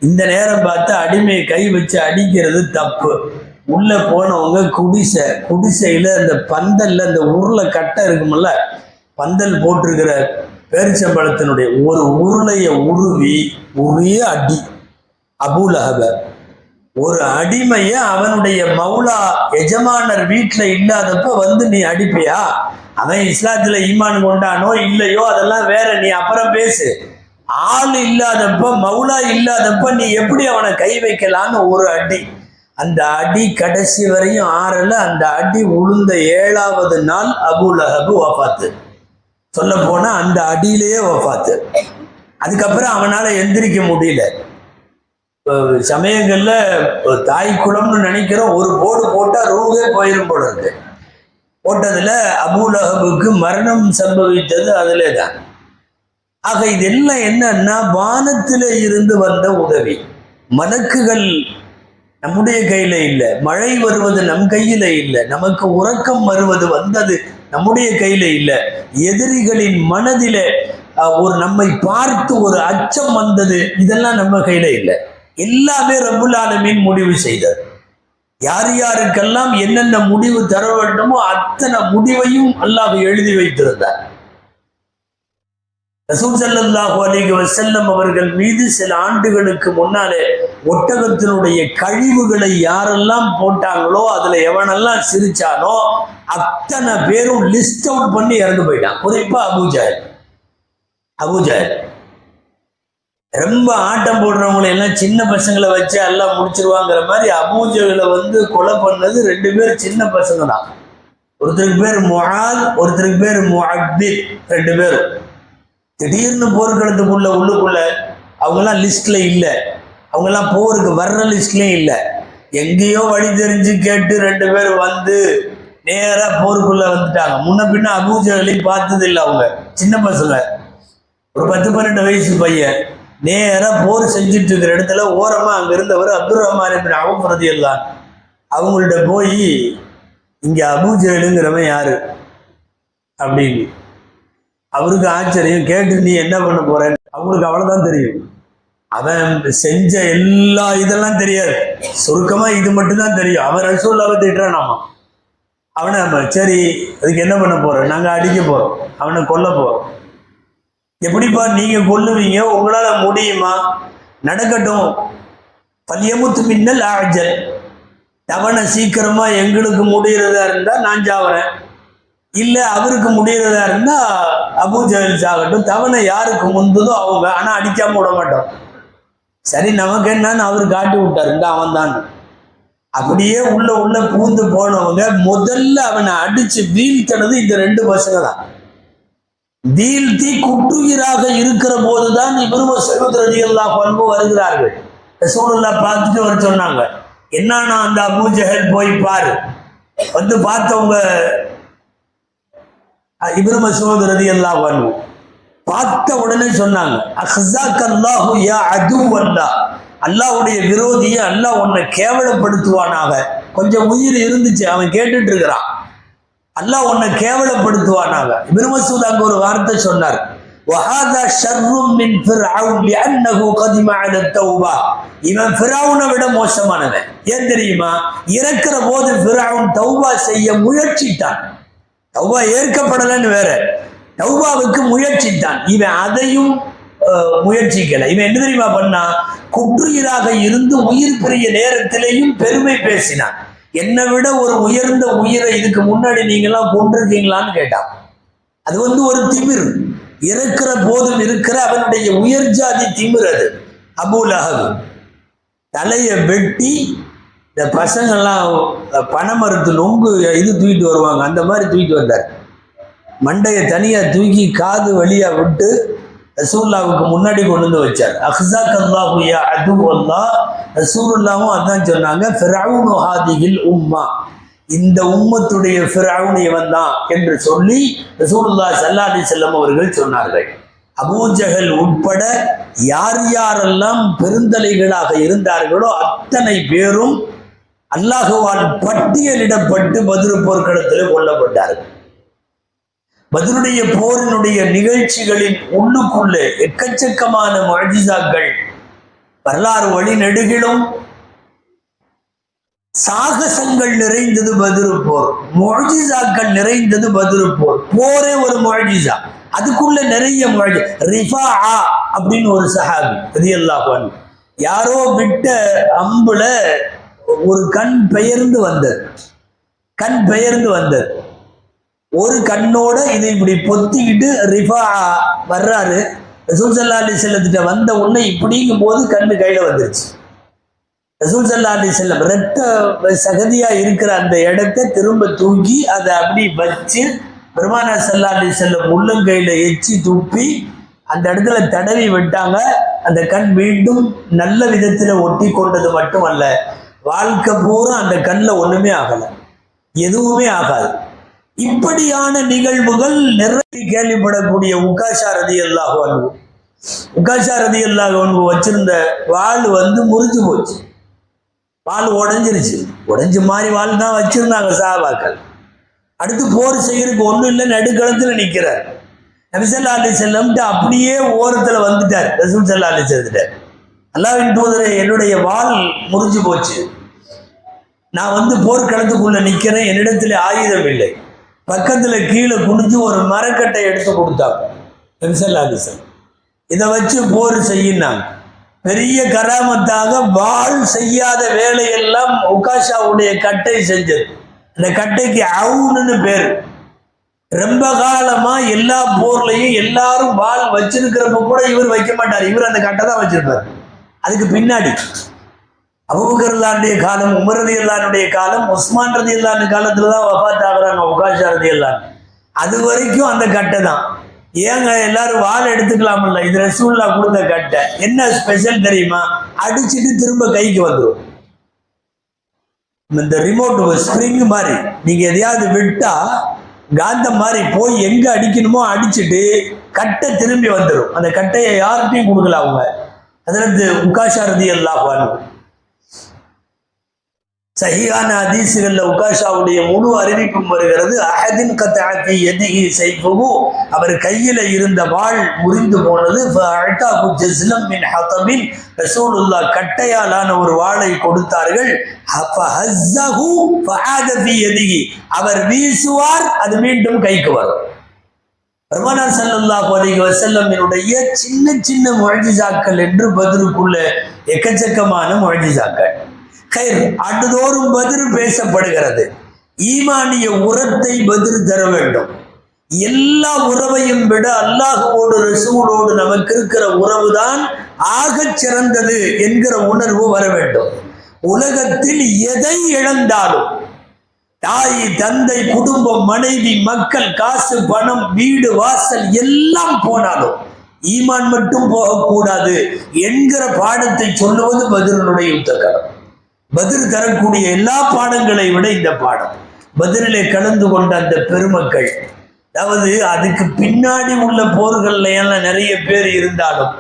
இந்த நேரம் பார்த்து அடிமையை கை வச்சு அடிக்கிறது தப்பு. உள்ள போனவங்க குடிசையில அந்த பந்தல்ல அந்த உருளை கட்டை இருக்குமல்ல, பந்தல் போட்டிருக்கிற பேரிச்சம்பழத்தினுடைய ஒரு உருளையை உருவி ஒரே அடி அபூ லஹப. ஒரு அடிமைய அவனுடைய மௌலா எஜமானர் வீட்டுல இல்லாதப்ப நீ அடிப்பியா? அவன் இஸ்லாத்துல ஈமான் கொண்டானோ இல்லையோ அதெல்லாம் வேற, நீ அப்புறம் பேசு. ஆள் இல்லாதப்ப, மௌலா இல்லாதப்ப நீ எப்படி அவனை கை வைக்கலான்னு ஒரு அடி. அந்த அடி கடைசி வரையும் ஆறல. அந்த அடி உளுந்த 7வது நாள் அபூ லஹப் வஃபாத்து. சொல்ல போனா அந்த அடியிலேயே வஃபாத்து. அதுக்கப்புறம் அவனால எந்திரிக்க முடியல. சமயங்கள்ல தாய் குளம்னு நினைக்கிறோம், ஒரு போடு போட்டா ரூவே போயிரும் போல இருக்கு. போட்டதுல அபூ லஹபுக்கு மரணம் சம்பவித்தது அதிலே தான். ஆக இதெல்லாம் என்னன்னா வானத்தில இருந்து வந்த உதவி. மலக்குகள் நம்முடைய கையில இல்லை, மழை வருவது நம் கையில இல்லை, நமக்கு உறக்கம் வருவது வந்தது நம்முடைய கையில இல்லை, எதிரிகளின் மனதில நம்மை பார்த்து ஒரு அச்சம் வந்தது, இதெல்லாம் நம்ம கையில இல்லை. எல்லாமே ரப்புல் ஆலமீன் முடிவு செய்தார். யார் யாருக்கெல்லாம் என்னென்ன முடிவு தர வேண்டுமோ அத்தனை முடிவையும் அல்லாஹ் எழுதி வைத்திருந்தார். ரசூல் ஸல்லல்லாஹு அலைஹி வஸல்லம் அவர்கள் மீது சில ஆண்டுகளுக்கு முன்னாலே ஒட்டகத்தினுடைய கழிவுகளை யாரெல்லாம் போட்டாங்களோ, அதுல எவனெல்லாம் சிரிச்சானோ அத்தனை பேரும் லிஸ்ட் அவுட் பண்ணி இறந்து போயிட்டான். குறிப்பா அபூஜஹல் ரொம்ப ஆட்டம் போடுறவங்களை எல்லாம் சின்ன பசங்களை வச்சு எல்லாம் முடிச்சிருவாங்கிற மாதிரி அபூஜஹலை கொலை பண்ணது 2 பேர் சின்ன பசங்க தான். ஒருத்தருக்கு பேர் முஆத், ஒருத்தருக்கு பேர் முஅப்பித். 2 பேரும் திடீர்னு போர்க்களத்துக்குள்ள உள்ளுக்குள்ள அவங்கெல்லாம் லிஸ்ட்ல இல்லை, அவங்கெல்லாம் போருக்கு வர்ற லிஸ்ட்லயும் இல்லை. எங்கேயோ வழி தெரிஞ்சு கேட்டு 2 பேர் நேரா போருக்குள்ள வந்துட்டாங்க. முன்ன பின்ன அபூஜஹலையும் பார்த்தது இல்லை. அவங்க சின்ன பசங்க, ஒரு 10-12 வயசு பையன். நேரா போர் செஞ்சுட்டு இருக்கிற இடத்துல ஓரமா அங்க இருந்தவர் அப்துர் ரஹ்மான் இப்னு அவ்ஃப் ரலியல்லாஹு அவங்கள்ட்ட போய், இங்க அபூஜஹலுங்கிறவன் யாரு அப்படின்னு அவருக்கு ஆச்சரியம். கேட்டு நீ என்ன பண்ண போறேன்னு அவங்களுக்கு அவ்வளவுதான் தெரியும். அவன் செஞ்ச எல்லா இதெல்லாம் தெரியாது, சுருக்கமா இது மட்டும்தான் தெரியும். அவன் ரசூலுல்லாஹ்வை திட்டுறானாமா. அவனை சரி அதுக்கு என்ன பண்ண போறோம், நாங்க அடிக்க போறோம், அவனை கொல்ல போறோம். எப்படிப்பா நீங்க கொல்லுவீங்க, உங்களால முடியுமா? நடக்கட்டும், பல்யமுத்து மின்னல் ஆஜல், அவனை சீக்கிரமா எங்களுக்கு முடியறதா இருந்தா நான் சாவறேன், இல்லை அவருக்கு முடியறதா இருந்தா அபூ ஜஹல் சாகட்டும், தவணை யாருக்கு முந்ததோ அவங்க, ஆனா அடிக்காம விட மாட்டோம். சரி நமக்கு என்னன்னு அவர் காட்டி விட்டார், இந்த அவன் தான். அப்படியே உள்ள பூந்து போனவங்க முதல்ல அவனை அடிச்சு வீழ்த்தனது இந்த 2 பசங்க தான். வீழ்த்தி குற்றுயிராக இருக்கிற போதுதான் இப்னு மஸ்ஊத் ரலியல்லாஹு அன்ஹு வருகிறார்கள். ரசூலுல்லாஹ் பார்த்துட்டு வர சொன்னாங்க, என்னன்னா அந்த அபூ ஜஹல் போய் பாரு. வந்து பார்த்தவங்க இப்னு மஸ்ஊத் ரலியல்லாஹு அன்ஹு பார்த்த உடனே சொன்னாங்க, அஹ்ஸாக்கல்லாஹு யா அதுவல்லாஹ், அல்லாஹ்வுடைய விரோதியை அல்லாஹ் உன்னை கேவலப்படுத்துவானாக. கொஞ்சம் உயிர் இருந்துச்சு, அவன் கேட்டுட்டு இருக்கிறான், அல்லாஹ் உன்னை கேவலப்படுத்துவானாக. இப்னு மஸ்ஊத் அங்க ஒரு வார்த்தை சொன்னார், வஹாதா ஷர்ரும் மின் ஃபிர்அவுன் லிஅன்னஹு கதிம அலா தௌபா. இவன் ஃபிர்அவுனை விட மோசமானவன். ஏன் தெரியுமா? இறக்கிற போது ஃபிர்அவுன் தௌபா செய்ய முயற்சித்தான். தௌபா ஏற்கப்படலன்னு வேற, தௌபாவுக்கு முயற்சித்தான். இவன் அதையும் முயற்சிக்கல. இவன் என்ன தெரியுமா பண்ணா? குற்றுயிராக இருந்து உயிர் பிரிய நேரத்திலேயும் பெருமை பேசினான். என்னை விட ஒரு உயர்ந்த உயிரை இதுக்கு முன்னாடி நீங்களாம் கொண்டிருக்கீங்களான்னு கேட்டான். அது ஒரு திமிர், இறக்கிற போதும் இருக்கிற அவனுடைய உயர் ஜாதி திமிர். அது அபூ லஹப் தலையை வெட்டி, இந்த பசங்கள்லாம் பனைமரத்து நொங்கு இது தூக்கிட்டு வருவாங்க, அந்த மாதிரி தூக்கிட்டு வந்தார். மண்டையை தனியா தூக்கி காது வழியா விட்டு ரசூலுல்லாஹ்வுக்கு முன்னாடி கொண்டு வந்து வச்சார். அஹ்ஸாக்கல்லாஹு யா அதுவல்லாஹ். ரசூலுல்லாஹ்வும் அதான் சொன்னாங்க, ஃபிர்அவுனு ஹாதிஹில் உம்மா, இந்த உம்மத்துடைய ஃபிர்அவுன் இவன் தான் என்று சொல்லி ரசூலுல்லாஹ் ஸல்லல்லாஹு அலைஹி வஸல்லம் அவர்கள் சொன்னார்கள். அபூ ஜஹல் உட்பட யார் யாரெல்லாம் பெருந்தலைகளாக இருந்தார்களோ அத்தனை பேரும் அல்லாஹுவால் பட்டியலிடப்பட்டு பத்ர் போர்க்களத்தில் கொல்லப்பட்டார்கள். பத்ருடைய போரினுடைய நிகழ்ச்சிகளின் உள்ளுக்குள்ளே எக்கச்சக்கமான முஅஜிசாக்கள், வரலாறு வழி நெடுகிலும் சாகசங்கள் நிறைந்தது பத்ரு போர், முஅஜிசாக்கள் நிறைந்தது பத்ரு போர். போரே ஒரு முஅஜிசா, அதுக்குள்ள நிறைய முஅஜிசா. ரிஃபாஆ அப்படின்னு ஒரு சஹாபி ரலியல்லாஹு அன்ஹு, யாரோ விட்ட அம்புல ஒரு கண் பெயர்ந்து வந்தது. ஒரு கண்ணோட இதை இப்படி பொத்திக்கிட்டு ரிஃபாஆ வர்றாரு. ரசூல் ஸல்லல்லாஹு அலைஹி வஸல்லம் வந்த உடனே இப்படிங்கும் போது கண்ணு கையில வந்துருச்சு. ரசூல் ஸல்லல்லாஹு அலைஹி வஸல்லம் ரத்த சகதியா இருக்கிற அந்த இடத்தை திரும்ப தூக்கி அதை அப்படி வச்சு பெருமானார் ஸல்லல்லாஹு அலைஹி வஸல்லம் உள்ளங்கையில எச்சி துப்பி அந்த இடத்துல தடவி விட்டாங்க. அந்த கண் மீண்டும் நல்ல விதத்துல ஒட்டி கொண்டது மட்டுமல்ல, வாழ்க்கை பூரா அந்த கண்ணில் ஒண்ணுமே ஆகல, எதுவுமே ஆகாது. இப்படியான நிகழ்வுகள் நிறைய கேள்விப்படக்கூடிய உக்காஷா ரலியல்லாஹு அன்ஹு, உக்காஷா ரலியல்லாஹு அன்ஹு வச்சிருந்த வாள் முறிஞ்சு போச்சு, வாள் உடைஞ்சிருச்சு. உடைஞ்சு மாதிரி வாள் தான் வச்சிருந்தாங்க சஹாபாக்கள். அடுத்து போர் செய்யறதுக்கு ஒன்றும் இல்லை, நடுக்களத்துல நிற்கிறார். நபி ஸல்லல்லாஹு அலைஹி வஸல்லம் அப்படியே ஓரத்துல வந்துட்டார். ரசூல் ஸல்லல்லாஹு அலைஹி வஸல்லம், அல்லாஹ்வின் தூதரே, என்னுடைய வாள் முறிஞ்சு போச்சு, நான் போர்க்களத்துக்குள்ள நிற்கிறேன், என்னிடத்துல ஆயுதம் இல்லை. பக்கத்துல கீழே குனிஞ்சு ஒரு மரக்கட்டை எடுத்து கொடுத்தாங்க நபி ஸல்லல்லாஹு அலைஹி வஸல்லம். இதை வச்சு போர் செய்யினாங்க. பெரிய கராமத்தாக வாள் செய்யாத வேலையெல்லாம் உக்காஷாவுடைய கட்டை செஞ்சது. அந்த கட்டைக்கு அவுன்னு பேர். ரொம்ப காலமா எல்லா போர்லையும் எல்லாரும் வாள் வச்சிருக்கிறப்ப கூட இவர் வைக்க மாட்டார், இவர் அந்த கட்டை தான் வச்சிருப்பார். அதுக்கு பின்னாடி அபூபக்கர் ரலியல்லாஹுடைய காலம், உமர் ரலியல்லாஹுடைய காலம், உஸ்மான் ரலியல்லாஹு காலத்துல தான் வஃபாத் ஆகுறாங்க உக்காஷா ரலியல்லாஹு. அது வரைக்கும் அந்த கட்டை தான். ஏங்க எல்லாரும் வாள் எடுத்துக்கலாம்ல, இது ரசூலுல்லாஹ் கொடுத்த கட்டை. என்ன ஸ்பெஷல் தெரியுமா? அடிச்சுட்டு திரும்ப கைக்கு வந்துடும். இந்த ரிமோட் ஸ்ப்ரிங் மாதிரி, நீங்க எதையாவது விட்டா காந்தம் மாதிரி போய் எங்க அடிக்கணுமோ அடிச்சுட்டு கட்டை திரும்பி வந்துடும். அந்த கட்டையை யார்கிட்டையும் கொடுக்கல அவங்க. ஹஜ்ரத் உக்காஷா ரலியல்லாஹு அன்ஹு. சஹீஹான ஹதீஸ்கள்ல உக்காஷாவுடைய முழு அறிவிப்பும் வருகிறது. அஹதின் கத்அ ஃபீ யதிஹி ஸைஃபுஹு, அவர் கையில இருந்த வாள் முறிந்து போனது. ஃபஅதாஹு ஜஸ்லம் மின் ஹதபின், ரசூலுல்லாஹ் கட்டையாலான ஒரு வாளை கொடுத்தார்கள். ஃபஹஸ்ஸஹு ஃபஆத ஃபீ யதிஹி, அவர் வீசுவார், அது மீண்டும் கைக்கு வரும். பெருமானார் ஸல்லல்லாஹு அலைஹி வஸல்லமினுடைய சின்ன சின்ன முஅஜிசாக்கள் என்று பத்ருக்குள்ள எக்கச்சக்கமான முஅஜிசாக்கள். ஆண்டுதோறும் பத்ர் பேசப்படுகிறது. ஈமானிய உரத்தை பதில் தர வேண்டும். எல்லா உறவையும் விட அல்லாஹ்வோடு ரசூலோடு நமக்கு இருக்கிற உறவுதான் ஆகச் சிறந்தது என்கிற உணர்வு வர வேண்டும். உலகத்தில் எதை இழந்தாலும், தாய் தந்தை குடும்பம் மனைவி மக்கள் காசு பணம் வீடு வாசல் எல்லாம் போனாலும் ஈமான் மட்டும் போகக்கூடாது என்கிற பாடத்தை சொல்லுவது பத்ருடைய யுத்த களம். பத்ர் தரக்கூடிய எல்லா பாடங்களை விட இந்த பாடம். பத்ரிலே கலந்து கொண்ட அந்த பெருமக்கள், அதாவது அதுக்கு பின்னாடி உள்ள போர்கள்ல எல்லாம் நிறைய பேர் இருந்தாலும்,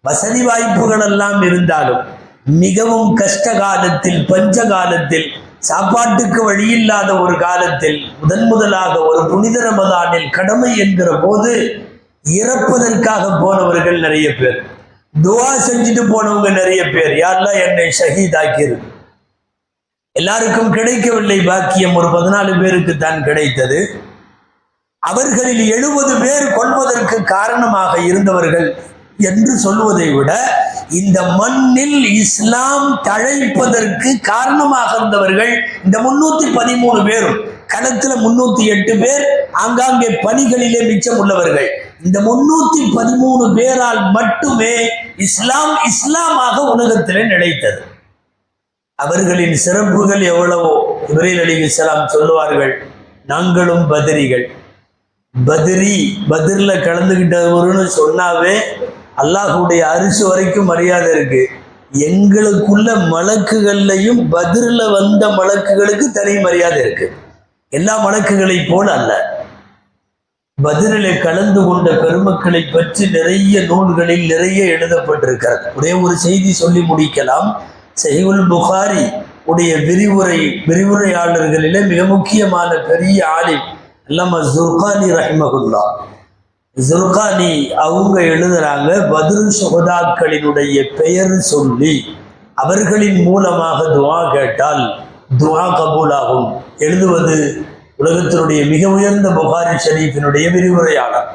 வசதி வாய்ப்புகள் எல்லாம் இருந்தாலும், மிகவும் கஷ்ட காலத்தில் பஞ்ச காலத்தில் சாப்பாட்டுக்கு வழியில்லாத ஒரு காலத்தில் முதலாக ஒரு புனித ரமதானில் கடமை என்கிற போது இறப்பதற்காக போனவர்கள் நிறைய பேர், துவா செஞ்சுட்டு போனவங்க நிறைய பேர். யாரெல்லாம் என்னை ஷஹீதாக்கியது. எல்லாருக்கும் கிடைக்கவில்லை பாக்கியம், ஒரு 14 பேருக்கு தான் கிடைத்தது. அவர்களில் 70 பேர் கொள்வதற்கு காரணமாக இருந்தவர்கள் என்று சொல்வதை விட, இந்த மண்ணில் இஸ்லாம் தழைப்பதற்கு காரணமாக இருந்தவர்கள் இந்த 313 பேரும். களத்துல 308 பேர் ஆங்காங்கே பணிகளிலே மிச்சம் உள்ளவர்கள். இந்த 313 பேரால் மட்டுமே இஸ்லாம் இஸ்லாமாக உலகத்திலே நிலைத்தது. அவர்களின் சிறப்புகள் எவ்வளவோ. இப்ராஹீம் அலைஹிஸ்ஸலாம் சொல்லுவார்கள், நாங்களும் பத்ரிகள். பத்ர்ல கலந்துகிட்டவருன்னு சொன்னாவே அல்லாஹ்வுடைய அரிசி வரைக்கும் மரியாதை இருக்கு. எங்களுக்குள்ள மலக்குகள்லையும் பத்ர்ல வந்த மலக்குகளுக்கு தனி மரியாதை இருக்கு. எல்லா மலக்குகளை போல அல்ல. பத்ரிலே கலந்து கொண்ட பெருமக்களை பற்றி நிறைய நூல்களில் நிறைய எழுதப்பட்டிருக்கிறது. ஒரே ஒரு செய்தி சொல்லி முடிக்கலாம். சஹீஹுல் புகாரி உடைய விரிவுரையாளர்களிலே மிக முக்கியமான பெரிய ஆலிம் அல்லாமா ஜுர்கானி ரஹிமஹுல்லா. ஜுர்கானி அவங்க எழுதுறாங்க, பத்ர் சுஹதாக்களினுடைய பெயர் சொல்லி அவர்களின் மூலமாக துவா கேட்டால் துவா கபூலாகும். எழுதுவது உலகத்தினுடைய மிக உயர்ந்த புகாரி ஷரீஃபினுடைய விரிவுரையாளர்.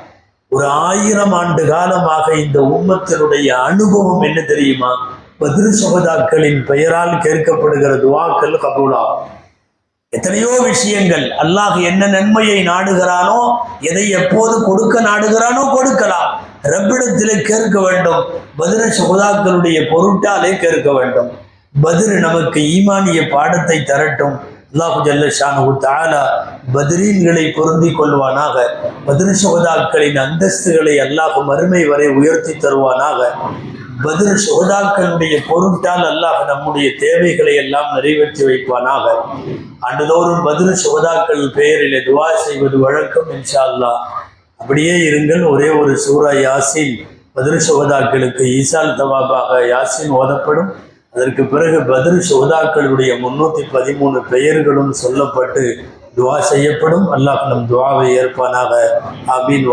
ஒரு 1000 ஆண்டு காலமாக இந்த உம்மத்தினுடைய அனுபவம் என்ன தெரியுமா? பத்ர் சுஹதாக்களின் பெயரால் கேட்கப்படுகிற துவாக்கள் கபூலாகும். எத்தனையோ விஷயங்கள் அல்லாஹ் என்ன நன்மையை நாடுகிறானோ, எதை எப்போது கொடுக்க நாடுகிறானோ கொடுக்கலாம். ரப்பிடத்திலே கேட்க வேண்டும். பத்ர் சுஹதாக்களுடைய பொருட்டாலே கேட்க வேண்டும். பத்ர் நமக்கு ஈமானிய பாடத்தை தரட்டும். அல்லாஹு ஜல்ல ஷானஹு தஆலா பத்ரீன்களை பொருந்தி கொள்வானாக. பத்ர் சுஹதாக்களின் அந்தஸ்துகளை அல்லாஹ் மறுமை வரை உயர்த்தி தருவானாக. பத்ர் சுஹதாக்களுடைய பொருட்டால் அல்லாஹ் நம்முடைய தேவைகளை எல்லாம் நிறைவேற்றி வைப்பானாக. ஆண்டுதோறும் பத்ர் சுஹதாக்கள் பெயரிலே துவா செய்வது வழக்கம். இன்ஷா அல்லாஹ் அப்படியே இருங்கள். ஒரே ஒரு சூரா யாசின் பத்ர் சுஹதாக்களுக்கு ஈசால் தவாபாக யாசின் ஓதப்படும். அதற்கு பிறகு பத்ர் சுஹதாக்களுடைய 313 பெயர்களும் சொல்லப்பட்டு துவா செய்யப்படும். அல்லாஹ் நம் துவாவை ஏற்பானாக. ஆமீன்.